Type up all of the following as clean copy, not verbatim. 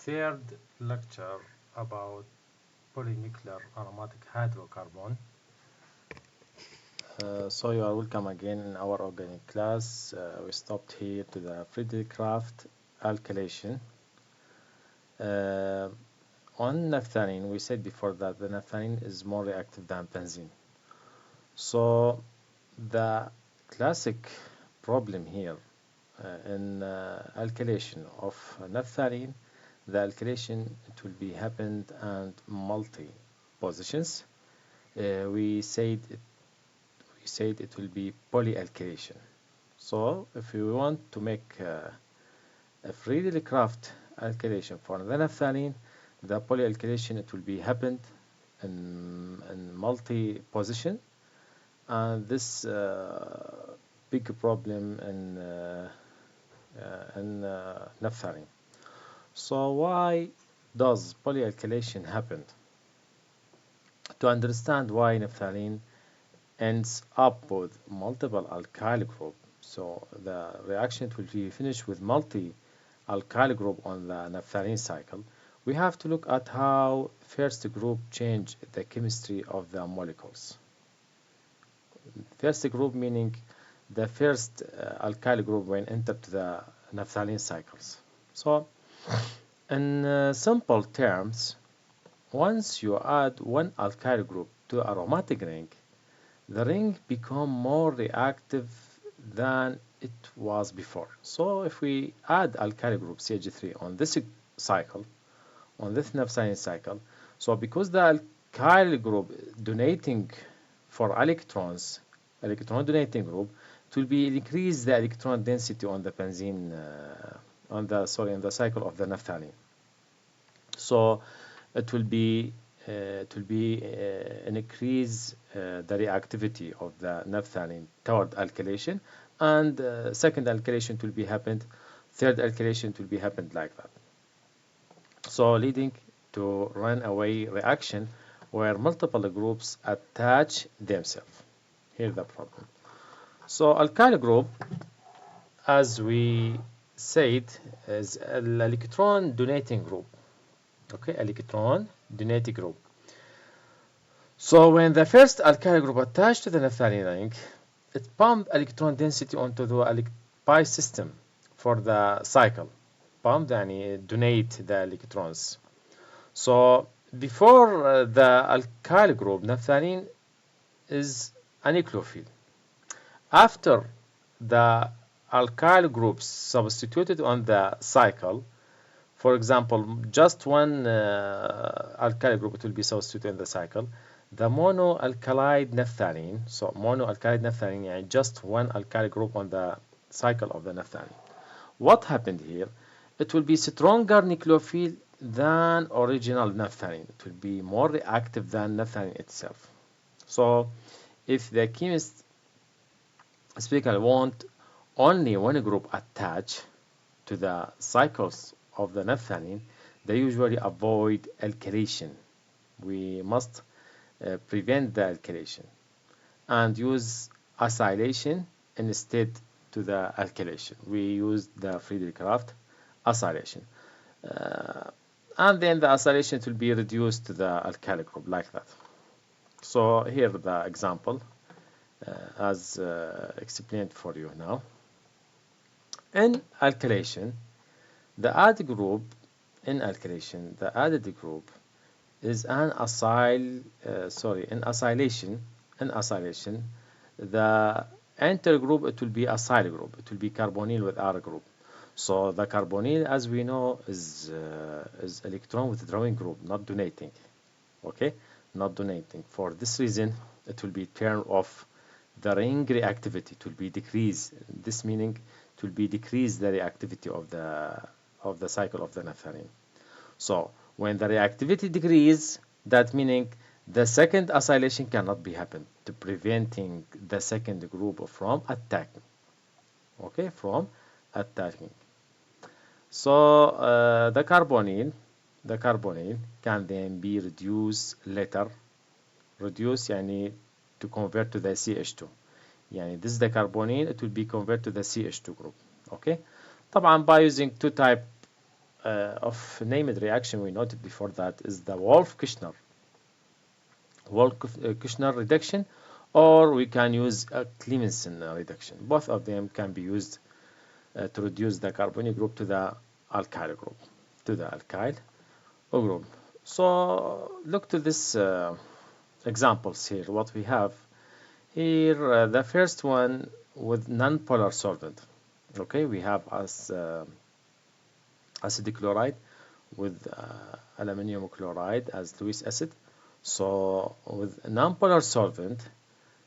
third lecture about polynuclear aromatic hydrocarbon. So you are welcome again in our organic class. We stopped here to the Friedrich-Kraft alkylation. Uh, on naphthalene, we said before that the naphthalene is more reactive than benzene. So the classic problem here in alkylation of naphthalene, the alkylation it will be happened and multi positions. We said it will be polyalkylation. So if we want to make a Friedrich-Kraft alkylation for the naphthalene, the polyalkylation it will be happened in multi-position, and this big problem in naphthalene. So why does polyalkylation happen? To understand why naphthalene ends up with multiple alkyl group. So the reaction will be finished with multi-alkyl group on the naphthalene cycle. We have to look at how first group change the chemistry of the molecules. First group meaning the first alkyl group when entered to the naphthalene cycles. So in simple terms, once you add one alkyl group to aromatic ring, the ring become more reactive than it was before. So if we add alkyl group CH3 on this cycle, on this naphthalene cycle, so because the alkyl group donating for electrons, electron donating group, it will be increase the electron density on the benzene, in the cycle of the naphthalene. So it will be an increase the reactivity of the naphthalene toward alkylation, and second alkylation will be happened, third alkylation will be happened like that. So leading to runaway reaction where multiple groups attach themselves. Here's the problem. So alkyl group, as we said, is an electron donating group. Okay, electron donating group. So when the first alkyl group attached to the naphthalene ring, it pumps electron density onto the pi system for the cycle. Pump يعني donate the electrons. So before the alkyl group, naphthalene is aneuplophile. After the alkyl groups substituted on the cycle, for example, just one alkyl group it will be substituted in the cycle. The monoalkylide naphthalene, so monoalkylide naphthalene, يعني just one alkyl group on the cycle of the naphthalene. What happened here? It will be stronger nucleophile than original naphthalene. It will be more reactive than naphthalene itself. So if the chemist speaker want only one group attached to the cycles of the naphthalene, they usually avoid alkylation. We must prevent the alkylation and use acylation instead to the alkylation. We use the Friedrich-Kraft acylation. And then the acylation will be reduced to the alkyl group like that. So here the example as explained for you now. In alkylation, the added group in alkylation, the added group is an acyl, in acylation, the enter group, it will be acyl group. It will be carbonyl with R group. So the carbonyl, as we know, is electron withdrawing group, not donating. Okay, not donating. For this reason, it will be turn off the ring reactivity. It will be decrease. This meaning it will be decrease the reactivity of the cycle of the naphthalene. So when the reactivity decrease, that meaning the second acylation cannot be happen to preventing the second group from attacking. Okay, from attacking. So the carbonyl can then be reduced later. Reduce يعني to convert to the CH2. يعني this is the carbonyl, it will be converted to the CH2 group. Okay. طبعا by using two type of named reaction we noted before that is the Wolff-Kushner reduction, or we can use a Clemmensen reduction. Both of them can be used to reduce the carbonyl group to the alkyl group, group. So look to this examples here. What we have here, the first one with non-polar solvent. Okay, we have as acidic chloride with aluminum chloride as Lewis acid. So with non-polar solvent,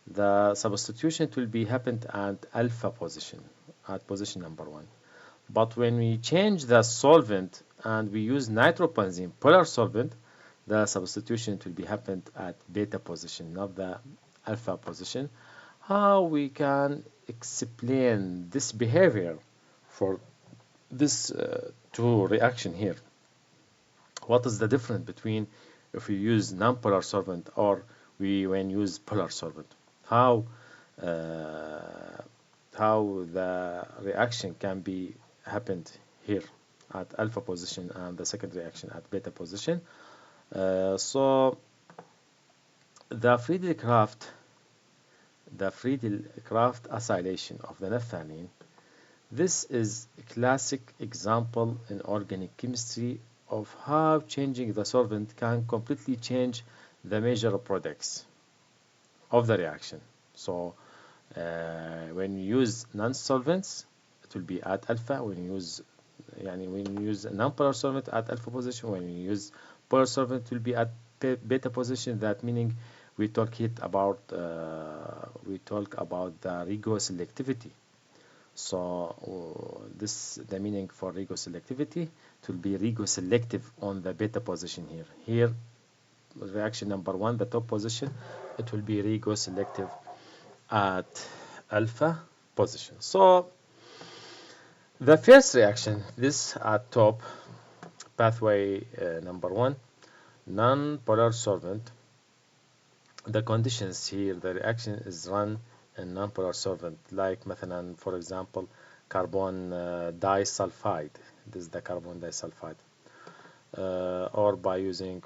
the substitution will be happened at alpha position, at position number 1. But when we change the solvent and we use nitropentane polar solvent, the substitution will be happened at beta position, not the alpha position. How we can explain this behavior for this two reaction here? What is the difference between if we use non-polar solvent or when use polar solvent? How the reaction can be happened here at alpha position and the second reaction at beta position? So the Friedel-Crafts acylation of the naphthalene. This is a classic example in organic chemistry of how changing the solvent can completely change the major products of the reaction. So when you use non-solvents, it will be at alpha. When you use non-polar solvent at alpha position, when you use polar solvent, it will be at beta position. That meaning we talk about the Rigo selectivity. So the meaning for Rigo selectivity, it will be Rigo selective on the beta position here. Here, reaction number 1, the top position, it will be Rigo selective at alpha position. So the first reaction, this at top, pathway number 1, non-polar solvent. The conditions here, the reaction is run in non-polar solvent, like مثلا, for example, carbon disulfide. This is the carbon disulfide. Or by using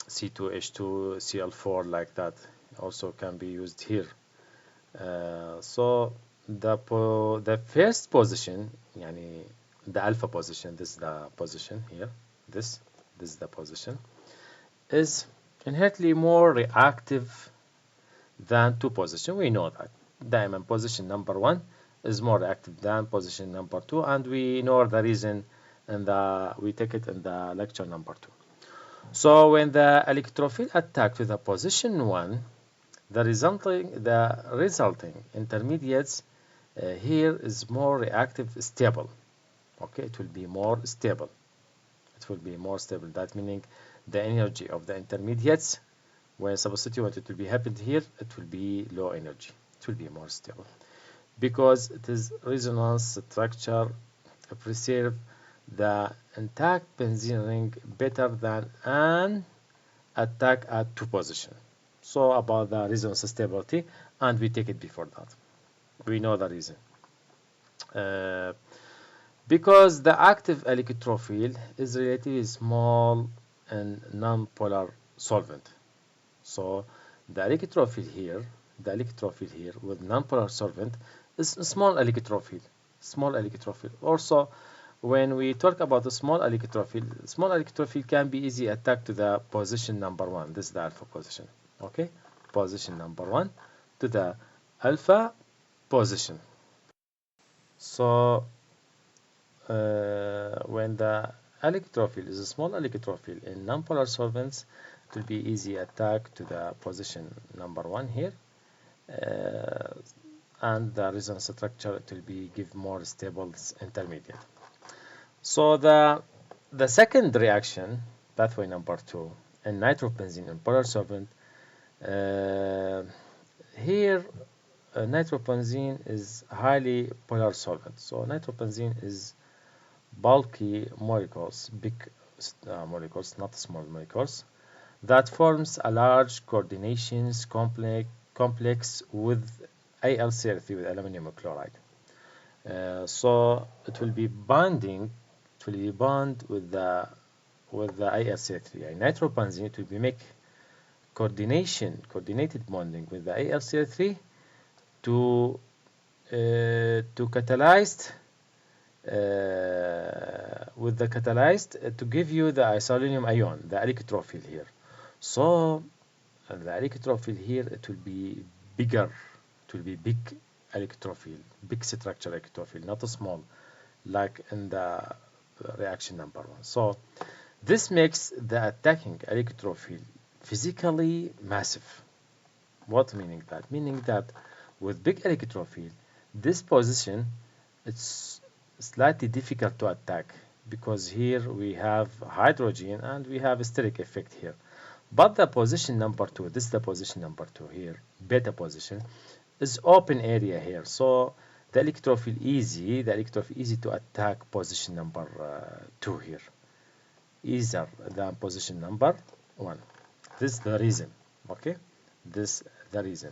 C2H2, Cl4, like that, also can be used here. So the first position, the alpha position, this is the position here, this is the position, is inherently more reactive than 2 position. We know that diamond position number 1 is more reactive than position number 2, and we know the reason, and we take it in the lecture number 2. So when the electrophile attack to the position 1, the resulting intermediates here is more reactive, stable. Okay, it will be more stable. That meaning the energy of the intermediates, when substituted, it will be happened here, it will be low energy. It will be more stable because it is resonance structure preserve the intact benzene ring better than an attack at 2 position. So about the resonance stability, and we take it before that. We know the reason. Because the active electrophile is relatively small and non-polar solvent. So the electrophile here with non-polar solvent is a small electrophile. Also, when we talk about a small electrophile can be easily attacked to the position number 1. This is the alpha position. Okay, position number 1 to the alpha position. So when the electrophile is a small electrophile in non-polar solvents, it will be easy attack to the position number 1 here, and the resonance structure, it will be give more stable intermediate. So the second reaction, pathway number 2, in nitropentane and polar solvent, here nitropentane is highly polar solvent. So nitropentane is bulky molecules, big molecules, not small molecules, that forms a large coordinations complex with AlCl3 with aluminum chloride. So it will be binding it will be bond with the AlCl3. يعني nitropentene, it will be make coordinated bonding with the AlCl3 to catalyzed with the catalyzed to give you the isolinium ion, the electrophile here. So the electrophile here, it will be bigger, it will be big electrophile, big structure electrophile, not a small, like in the reaction number 1. So this makes the attacking electrophile physically massive. What meaning that? Meaning that with big electrophile, this position, it's slightly difficult to attack, because here we have hydrogen and we have a steric effect here. But the position number 2, this is the position number 2 here, beta position, is open area here. So the electrophile easy to attack position number 2 here, easier than position number 1. This is the reason, okay? This the reason.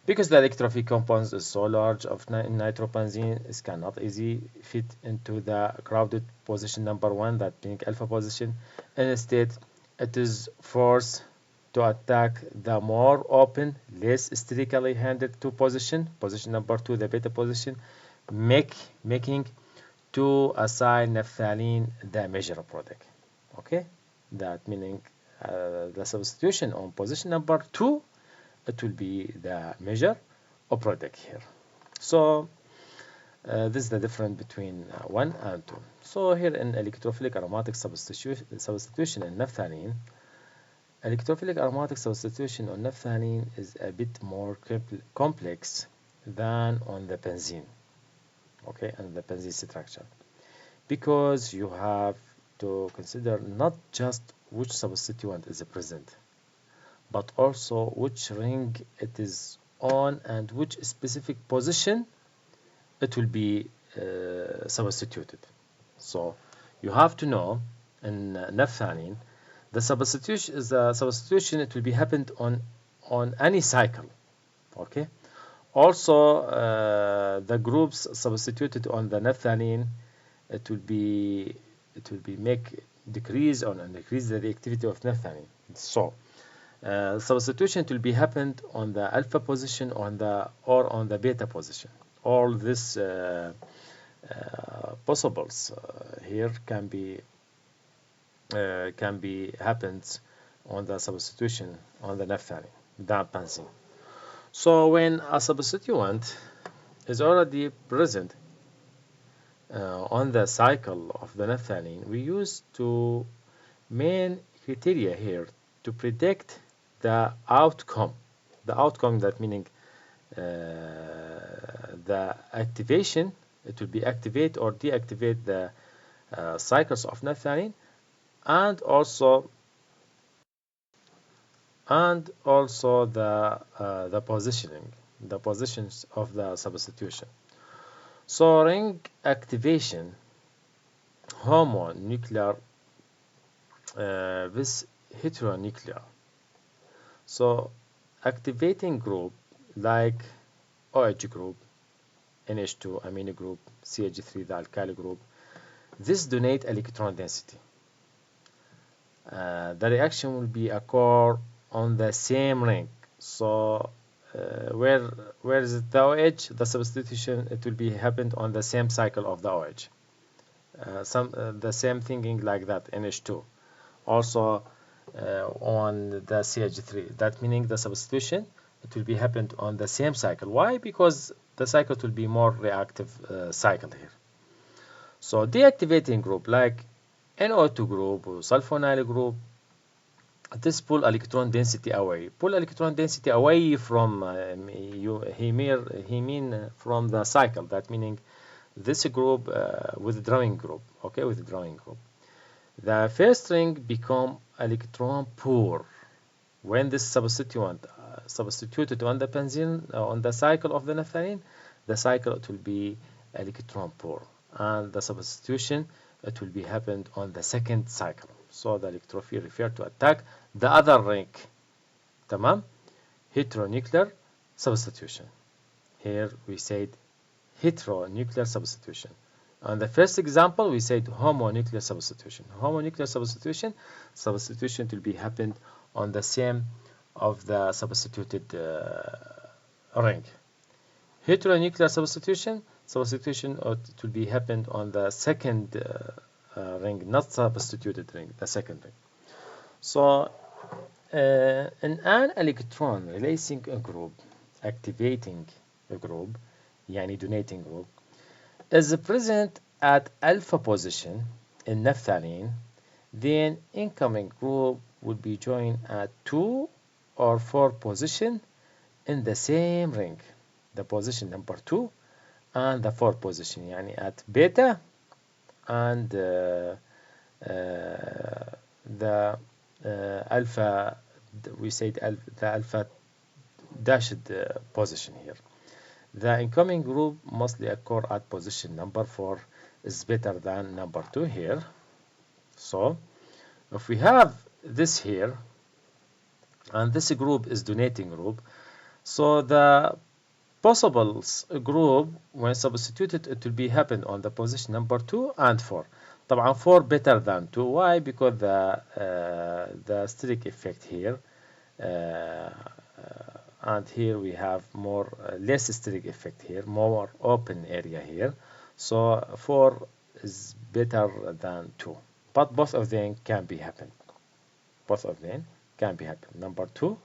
Because the electrophile compounds is so large of nitropentene, it cannot easily fit into the crowded position number 1, that being alpha position. Instead, it is forced to attack the more open, less sterically handled position number 2, the beta position, making to assign naphthalene the major product. Okay, that meaning the substitution on position number 2, it will be the measure of product here. So this is the difference between 1 and 2. So here in electrophilic aromatic substitution in naphthalene, electrophilic aromatic substitution on naphthalene is a bit more complex than on the benzene, okay, and the benzene structure, because you have to consider not just which substituent is present, but also which ring it is on and which specific position it will be substituted. So you have to know in naphthalene, the substitution it will be happened on any cycle, okay. Also the groups substituted on the naphthalene, it will be make decrease or increase the reactivity of naphthalene. So substitution will be happened on the alpha position or on the beta position. All this possibles here can be happens on the substitution on the naphthalene, than benzene. So when a substituent is already present on the cycle of the naphthalene, we use two main criteria here to predict the outcome. The outcome, that meaning the activation, it will be activate or deactivate the cycles of naphthalene, and also the positions of the substitution. So ring activation, homonuclear with heteronuclear. So activating group like OH group, NH2 amino group, CH3 the alkali group, this donate electron density. The reaction will be occur on the same ring. So where is it the OH? The substitution, it will be happened on the same cycle of the OH. The same thinking like that, NH2. Also on the CH3. That meaning the substitution, it will be happened on the same cycle. Why? Because the cycle will be more reactive cycle here. So deactivating group like NO2 group or sulfonyl group, this pull electron density away. Pull electron density away from he mean from the cycle. That meaning this group withdrawing group. Okay, withdrawing group. The first ring become electron poor when this substituent substituted on the benzene on the cycle of the naphthalene. The cycle, it will be electron poor, and the substitution, it will be happened on the second cycle. So the electrophile refer to attack the other ring. Tamam? Heteronuclear substitution. Here we said heteronuclear substitution. And the first example, we said homonuclear substitution. Homonuclear substitution will be happened on the same of the substituted ring. Heteronuclear substitution it will be happened on the second ring, not substituted ring, the second ring. So in an electron releasing a group, activating a group, يعني donating group, is present at alpha position in naphthalene, then incoming group will be joined at 2 or 4 position in the same ring, the position number 2 and the 4 position, يعني at beta and the alpha, we said the alpha dashed position here. The incoming group mostly occur at position number 4 is better than number 2 here. So if we have this here and this group is donating group, so the possible group when substituted it will be happen on the position number 2 and 4. طبعا 4 better than 2. Why? Because the steric effect here and here we have more less steric effect here, more open area here. So 4 is better than 2, but both of them can be happen. Both of them can be happen. Number 2,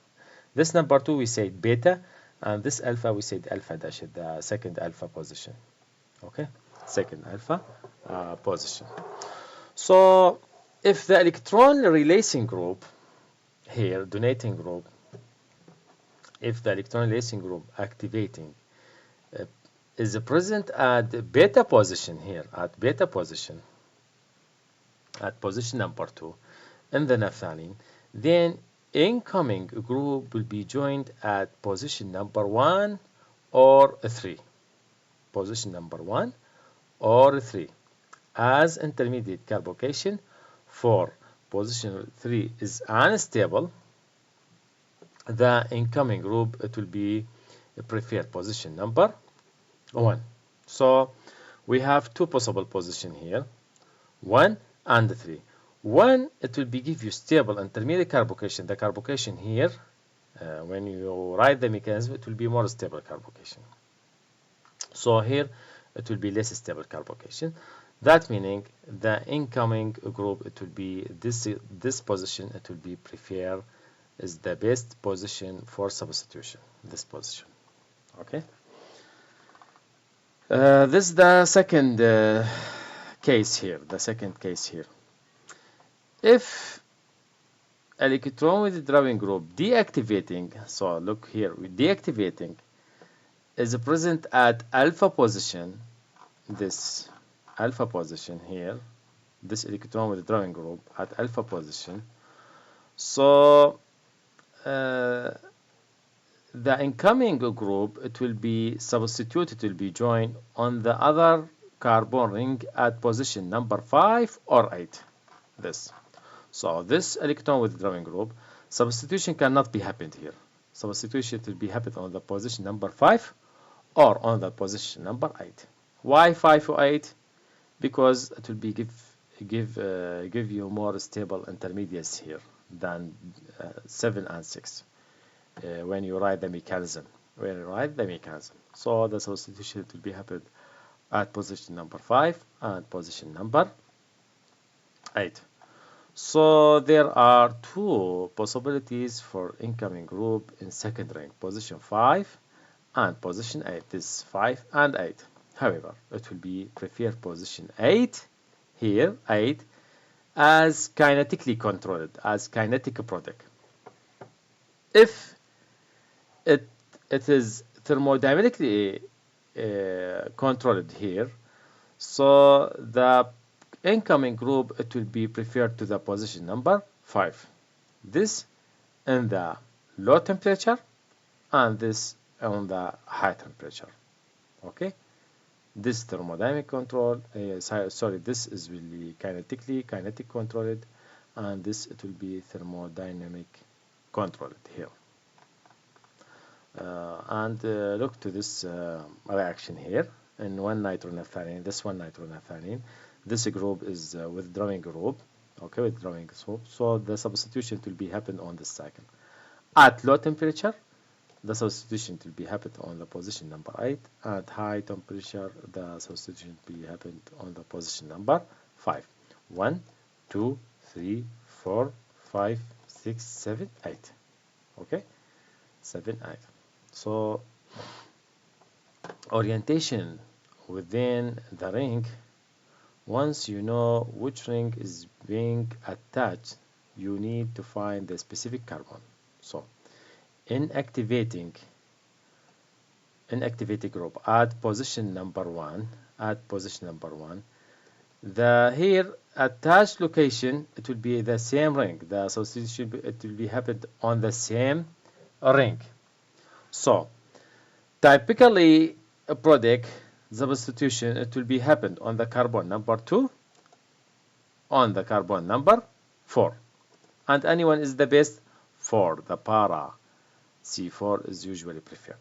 this number 2 we said beta, and this alpha we said alpha dash, the second alpha position. Okay, second alpha position. So if the electron releasing group here, donating group, if the electron releasing group activating is present at beta position here, at beta position, at position number 2 in the naphthalene, then incoming group will be joined at position number 1 or 3. Position number 1 or 3 as intermediate carbocation. For position 3 is unstable, the incoming group it will be preferred position number 1. So we have two possible position here, 1 and 3. 1 it will be give you stable intermediate carbocation. The carbocation here when you write the mechanism it will be more stable carbocation. So here it will be less stable carbocation. That meaning the incoming group it will be this position it will be preferred is the best position for substitution, this position. Okay, this is the second case here, the second case here. If electron withdrawing group deactivating, so look here, deactivating is present at alpha position, this alpha position here, this electron withdrawing group at alpha position. So the incoming group it will be substituted, it will be joined on the other carbon ring at position number 5 or 8. This. So this electron withdrawing group substitution cannot be happened here. Substitution will be happened on the position number 5 or on the position number 8. Why 5 or 8? Because it will be give you more stable intermediates here than 7 and 6 when you write the mechanism. So the substitution will be happened at position number 5 and position number 8. So there are two possibilities for incoming group in second ring, position 5 and position 8. This is 5 and 8. However, it will be preferred position 8 here, 8 as kinetically controlled, as kinetic product. If it is thermodynamically controlled here, so the incoming group it will be preferred to the position number 5. This in the low temperature and this on the high temperature. Okay, this thermodynamic control, this is really kinetic controlled, and this it will be thermodynamic controlled here. And look to this reaction here. in one nitronaphthalene, this one nitronaphthalene. This group is withdrawing group, okay, withdrawing group. So the substitution will be happen on this cycle. At low temperature, the substitution will be happened on the position number 8. At high temperature, the substitution will be happened on the position number 5. 1, 2, 3, 4, 5, 6, 7, 8. Okay, 7, 8. So orientation within the ring, once you know which ring is being attached, you need to find the specific carbon. So in activating group at position number 1, the here attached location, it will be the same ring. The association, it will be happened on the same ring. So typically a product substitution, it will be happened on the carbon number 2, on the carbon number 4, and anyone is the best for the para. C4 is usually preferred.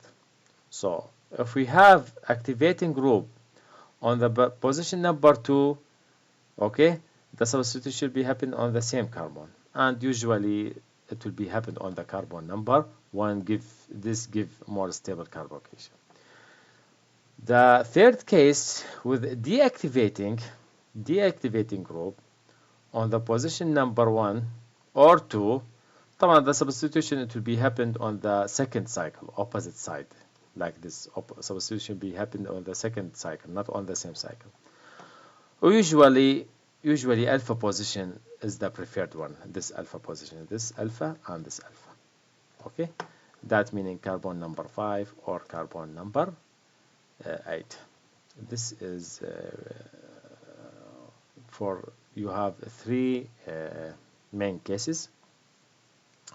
So if we have activating group on the position number 2, okay, the substitution will be happen on the same carbon, and usually it will be happen on the carbon number 1. Give more stable carbocation. The third case with deactivating group on the position number 1 or 2, the substitution, it will be happened on the second cycle, opposite side, like this. Substitution be happened on the second cycle, not on the same cycle. Usually alpha position is the preferred one. This alpha position, this alpha and this alpha. Okay, that meaning carbon number 5 or carbon number 8. This is for you have 3 main cases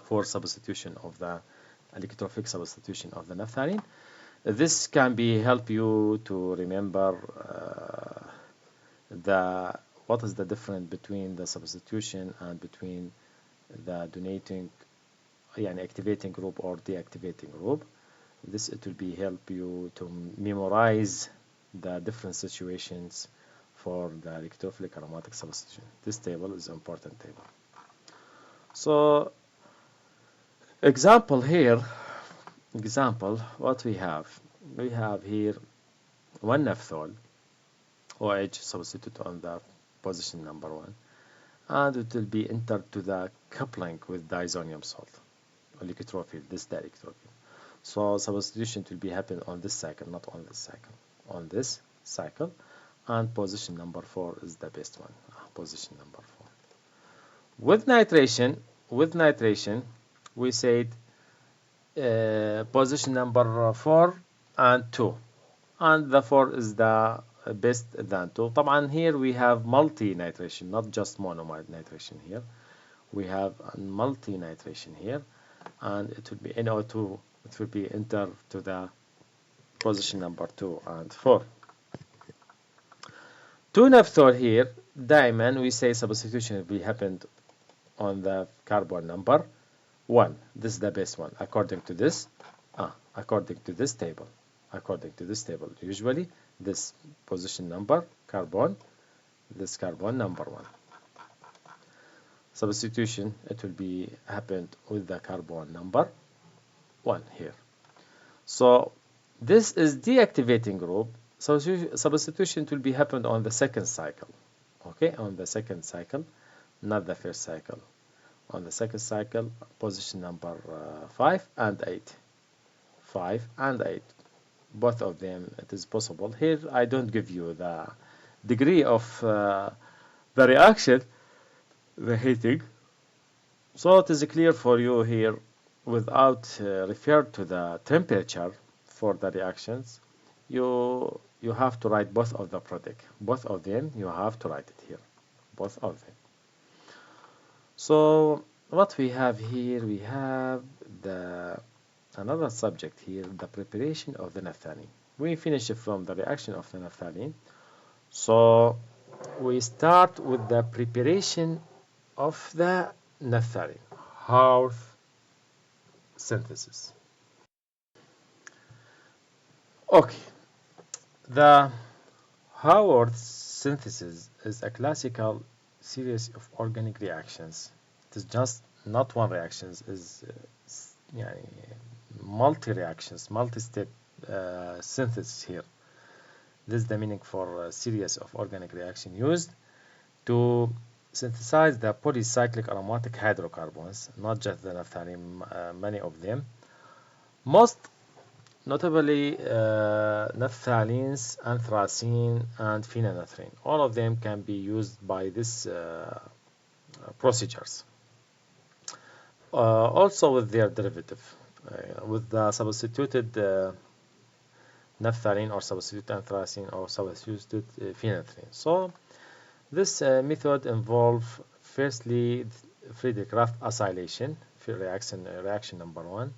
for substitution of the electrophilic substitution of the naphthalene. This can be help you to remember what is the difference between the substitution and between the donating, activating group or deactivating group. This, it will be help you to memorize the different situations for the electrophilic aromatic substitution. This table is an important table. So example, what we have here one naphthol OH substitute on the position number 1, and it will be entered to the coupling with diazonium salt, electrophile, this electrophile. So substitution will be happen on this cycle, not on this cycle, on this cycle, and position number 4 is the best one. Position number 4. With nitration, we said position number 4 and 2, and the 4 is the best than 2. طبعا here we have multi nitration, not just mono nitration. Here we have a multi nitration here, and it will be NO2. It will be enter to the position number 2 and 4. 2-naphthol here, diamond, we say substitution will be happened on the carbon number 1. This is the best one according to this table. Usually this position number carbon, this carbon number 1. Substitution, it will be happened with the carbon number 1 here. So this is deactivating group. So substitution will be happened on the second cycle. Okay, on the second cycle, not the first cycle. On the second cycle, position number 5 and 8. 5 and 8. Both of them, it is possible. Here, I don't give you the degree of the reaction, the heating. So it is clear for you here without refer to the temperature for the reactions. You have to write both of the product. Both of them, you have to write it here. Both of them. So what we have here, we have another subject here, the preparation of the naphthalene. We finish from the reaction of the naphthalene. So we start with the preparation of the naphthalene. Hearth synthesis. Okay. The Howard synthesis is a classical series of organic reactions. It is just not one reaction, is يعني multi-reactions, multi-step synthesis here. This is the meaning for a series of organic reaction used to synthesize the polycyclic aromatic hydrocarbons, not just the naphthalene, many of them. Most notably naphthalenes, anthracene, and phenanethrin. All of them can be used by these procedures. Also with their derivative, with the substituted naphthalene or substitute anthracene or substituted phenanethrin. So this method involves firstly Friedrich-Raft acylation, reaction number one.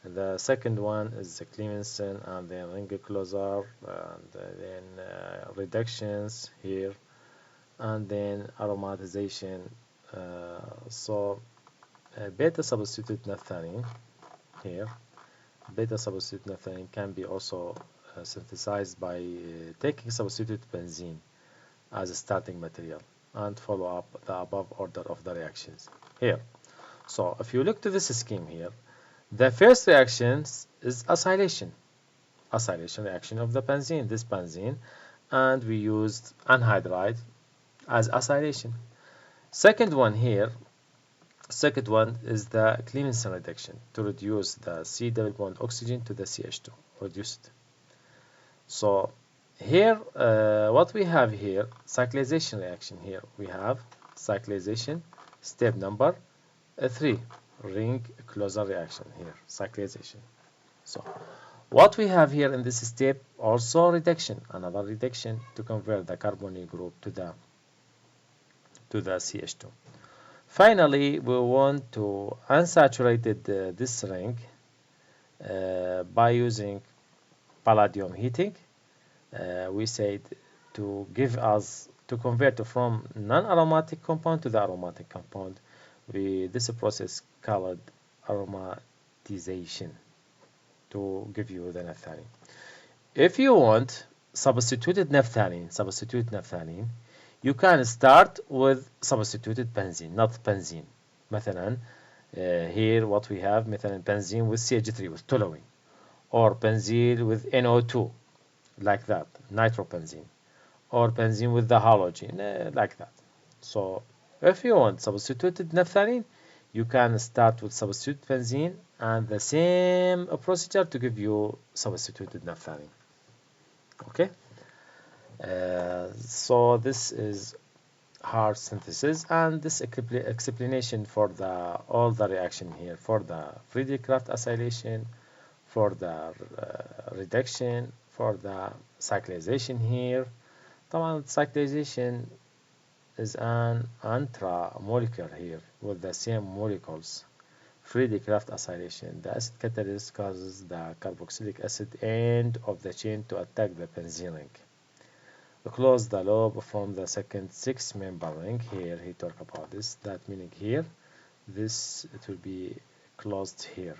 The second one is the Clemenson and then ring closer and then reductions here and then aromatization. Beta substitute naphthalene here. Beta substitute naphthalene can be also synthesized by taking substitute benzene as a starting material and follow up the above order of the reactions here. So if you look to this scheme here, the first reaction is acylation reaction of the benzene, this benzene, and we used anhydride as acylation. Second one here, second one is the Clemenson reduction to reduce the C double bond oxygen to the CH2, reduce it. So here, what we have here, cyclization reaction here, we have cyclization, step number 3, ring closer reaction here, cyclization. So what we have here in this step, also reduction, another reduction to convert the carbonyl group to the CH2. Finally, we want to unsaturated this ring by using palladium heating. We said to give us to convert from non-aromatic compound to the aromatic compound. This process called aromatization to give you the naphthalene. If you want substitute naphthalene, you can start with substituted benzene, not benzene. مثلا here what we have مثلا benzene with CH3 with toluene, or benzene with NO2 like that, nitrobenzene, or benzene with the halogen like that. So if you want substituted naphthalene, you can start with substitute benzene and the same procedure to give you substituted naphthalene. Okay, so this is hard synthesis, and this explanation for all the reaction here, for the Friedrich-Raft acylation, for the reduction, for the cyclization here. طبعا cyclization is an intramolecular here with the same molecules. Friedrich-Raft acylation, the acid catalyst causes the carboxylic acid end of the chain to attack the benzene ring. Close the loop from the second 6-member ring. Here he talk about this. That meaning here, this it will be closed here.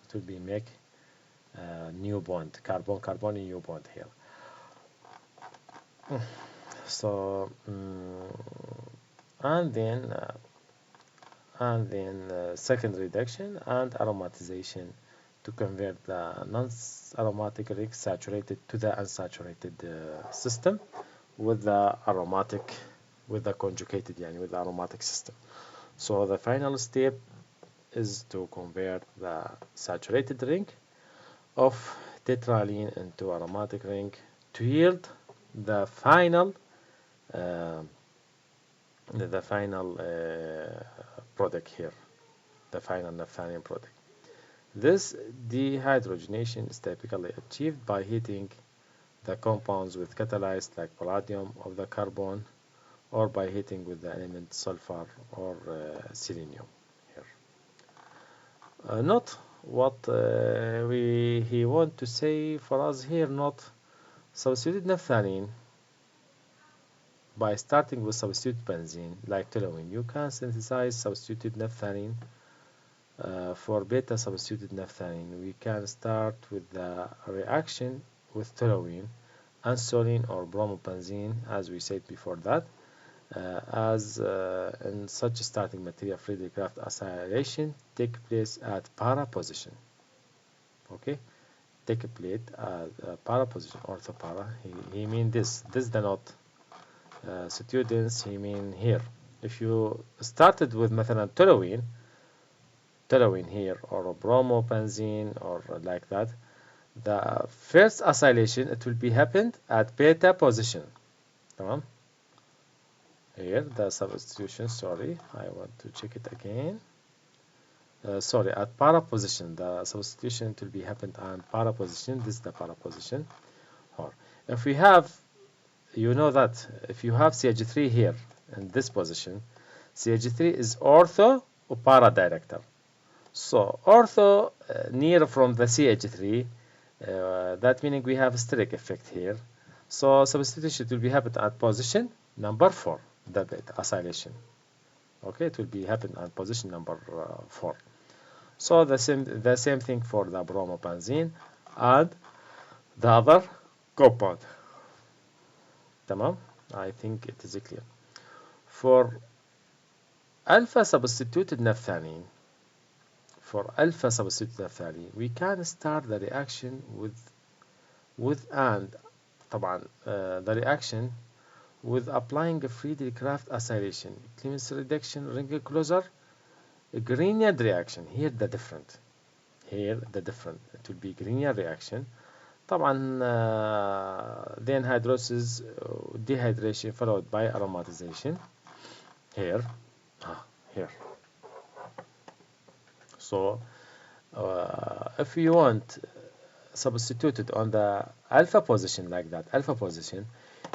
It will be make new bond, carbon new bond here. So and then second reduction and aromatization to convert the non-aromatic ring saturated to the unsaturated system with the aromatic, with the conjugated, with the aromatic system. So the final step is to convert the saturated ring of tetraline into aromatic ring to yield the final product here, the final naphthalene product. This dehydrogenation is typically achieved by heating the compounds with catalysts like palladium of the carbon, or by heating with the element sulfur or selenium here. Not what he want to say for us here, not substituted naphthalene. By starting with substitute benzene like toluene, you can synthesize substituted naphthalene. For beta substituted naphthalene, we can start with the reaction with toluene anthrazine or bromobenzene, as we said before that, as in such starting material Friedrich-Kraft acylation take place at para position. Okay, take a plate at para position, orthopara. He mean this. This the note. Students, he mean here. If you started with مثلا toluene here or bromobenzene or like that, the first acylation it will be happened at beta position. تمام. Here the substitution, sorry, I want to check it again. Sorry, at para position, the substitution will be happened at para position. This is the para position. Or if we have, you know that if you have CH3 here in this position, CH3 is ortho or para director. So ortho near from the CH3, that meaning we have steric effect here. So substitution will be happened at position number 4, the beta acylation. Okay, it will be happen at position number 4. So the same thing for the bromobenzene and the other compound. تمام. I think it is clear. For alpha substituted naphthalene, we can start the reaction with and طبعا the reaction with applying a Friedrich-Kraft acylation, Clemens reduction, ring closer, Grignard reaction. Here the different. It will be Grignard reaction. طبعا then hydrolysis, dehydration followed by aromatization. Here. So if you want substituted on the alpha position like that,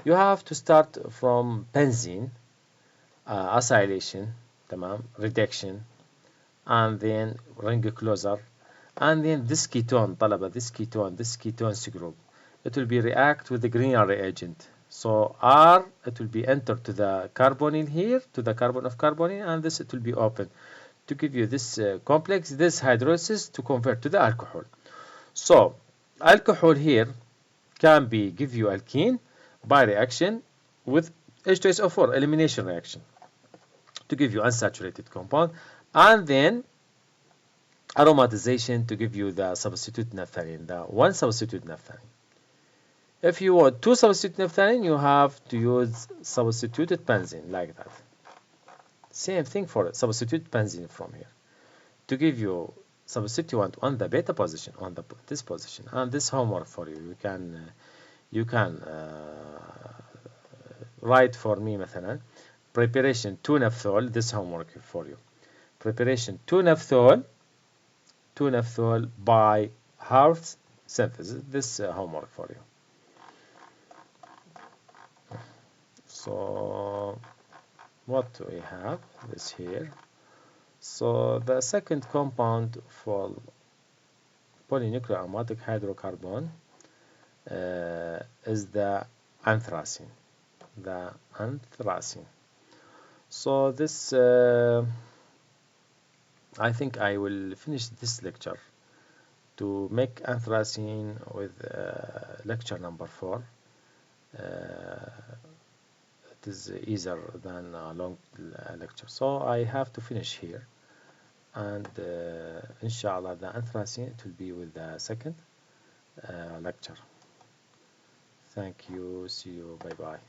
you have to start from benzene, acylation, تمام, reduction, and then ring closer, and then this ketone, this ketone group, it will be react with the Grignard reagent. So R, it will be entered to the carbonyl here, to the carbon of carbonyl, and this it will be open to give you this complex, this hydrolysis to convert to the alcohol. So alcohol here can be give you alkene by reaction with H2SO4 elimination reaction to give you unsaturated compound, and then aromatization to give you the substitute naphthalene, the one substitute naphthalene. If you want two substitute naphthalene, you have to use substituted benzene like that. Same thing for substitute benzene from here to give you substituent on the beta position, on this position, and this homework for you. You can write for me مثلا preparation 2 naphthol. This homework for you. Preparation 2 naphthol by Hart's synthesis. This homework for you. So what do we have? This here. So the second compound for polynuclear aromatic hydrocarbon is the anthracene. So this, I think I will finish this lecture to make anthracene with lecture number 4. It is easier than a long lecture. So I have to finish here. And inshallah the anthracene it will be with the second lecture. Thank you. See you. Bye bye.